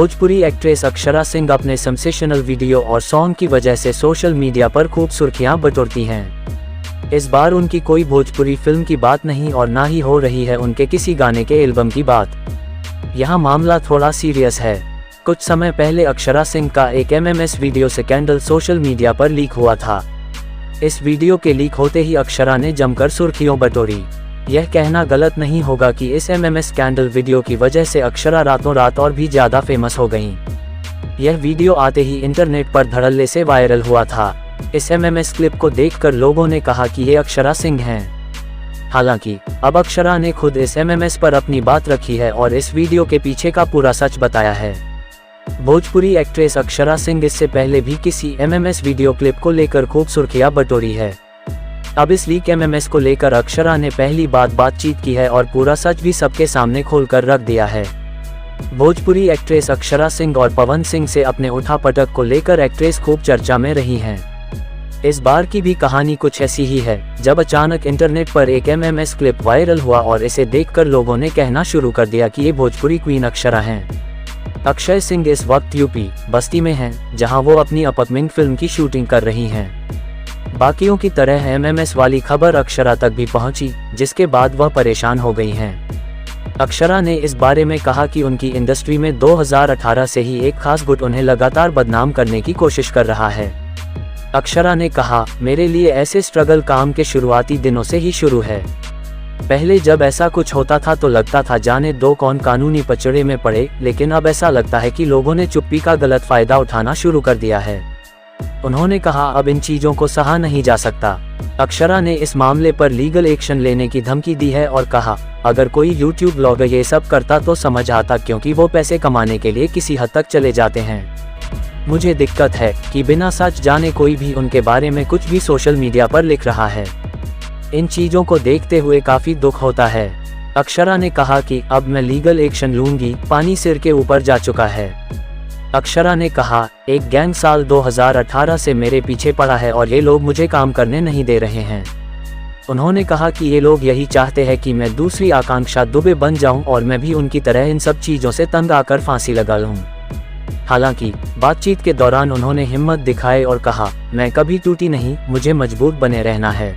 Bhojpuri actress Akshara Singh अपने sensational video और song की वजह से सोशल मीडिया पर खूब सुर्खियां बटोरती हैं। इस बार उनकी कोई भोजपुरी फिल्म की बात नहीं और ना ही हो रही है उनके किसी गाने के एल्बम की बात। यहाँ मामला थोड़ा सीरियस है। कुछ समय पहले अक्षरा सिंह का एक MMS video scandal social media पर लीक हुआ था। इस वीडियो के लीक होते ही अक्षरा ने जमकर सुर्खियों बटोरी। यह कहना गलत नहीं होगा कि इस MMS स्कैंडल वीडियो की वजह से अक्षरा रातों रात और भी ज़्यादा फेमस हो गईं। यह वीडियो आते ही इंटरनेट पर धड़ल्ले से वायरल हुआ था। इस MMS क्लिप को देखकर लोगों ने कहा कि ये अक्षरा सिंह हैं। हालांकि अब अक्षरा ने खुद इस MMS पर अपनी बात रखी है और इस वीडियो के पीछे का पूरा सच बताया है। भोजपुरी एक्ट्रेस अक्षरा सिंह इससे पहले भी किसी MMS वीडियो क्लिप को लेकर खूब सुर्खियां बटोरी है। अब इस लीक MMS को लेकर अक्षरा ने पहली बातचीत की है और पूरा सच भी सबके सामने खोलकर रख दिया है। भोजपुरी एक्ट्रेस अक्षरा सिंह और पवन सिंह से अपने उठापटक को लेकर एक्ट्रेस खूब चर्चा में रही हैं। इस बार की भी कहानी कुछ ऐसी ही है, जब अचानक इंटरनेट पर एक MMS क्लिप वायरल हुआ और इसे देखकर लोगों ने कहना शुरू कर दिया कि ये भोजपुरी क्वीन अक्षरा हैं। अक्षय सिंह इस वक्त यूपी बस्ती में हैं, जहां वो अपनी अपकमिंग फिल्म की शूटिंग कर रही हैं। बाकियों की तरह MMS वाली खबर अक्षरा तक भी पहुंची, जिसके बाद वह परेशान हो गई हैं। अक्षरा ने इस बारे में कहा कि उनकी इंडस्ट्री में 2018 से ही एक खास गुट उन्हें लगातार बदनाम करने की कोशिश कर रहा है। अक्षरा ने कहा, मेरे लिए ऐसे स्ट्रगल काम के शुरुआती दिनों से ही शुरू है। पहले जब ऐसा कुछ होता था तो लगता था जाने दो कौन कानूनी पचड़े में पड़े, लेकिन अब ऐसा लगता है कि लोगों ने चुप्पी का गलत फायदा उठाना शुरू कर दिया है। उन्होंने कहा, अब इन चीजों को सहा नहीं जा सकता। अक्षरा ने इस मामले पर लीगल एक्शन लेने की धमकी दी है और कहा, अगर कोई YouTube ब्लॉगर ये सब करता तो समझ आता, क्योंकि वो पैसे कमाने के लिए किसी हद तक चले जाते हैं। मुझे दिक्कत है कि बिना सच जाने कोई भी उनके बारे में कुछ भी सोशल मीडिया पर लिख रहा है। इन चीजों को देखते हुए काफी दुख होता है। अक्षरा ने कहा कि अब मैं लीगल एक्शन लूंगी, पानी सिर के ऊपर जा चुका है। अक्षरा ने कहा, एक गैंग साल 2018 से मेरे पीछे पड़ा है और ये लोग मुझे काम करने नहीं दे रहे हैं। उन्होंने कहा कि ये लोग यही चाहते हैं कि मैं दूसरी आकांक्षा दुबे बन जाऊं और मैं भी उनकी तरह इन सब चीज़ों से तंग आकर फांसी लगा लूं। हालांकि बातचीत के दौरान उन्होंने हिम्मत दिखाई और कहा, मैं कभी टूटी नहीं, मुझे मजबूत बने रहना है।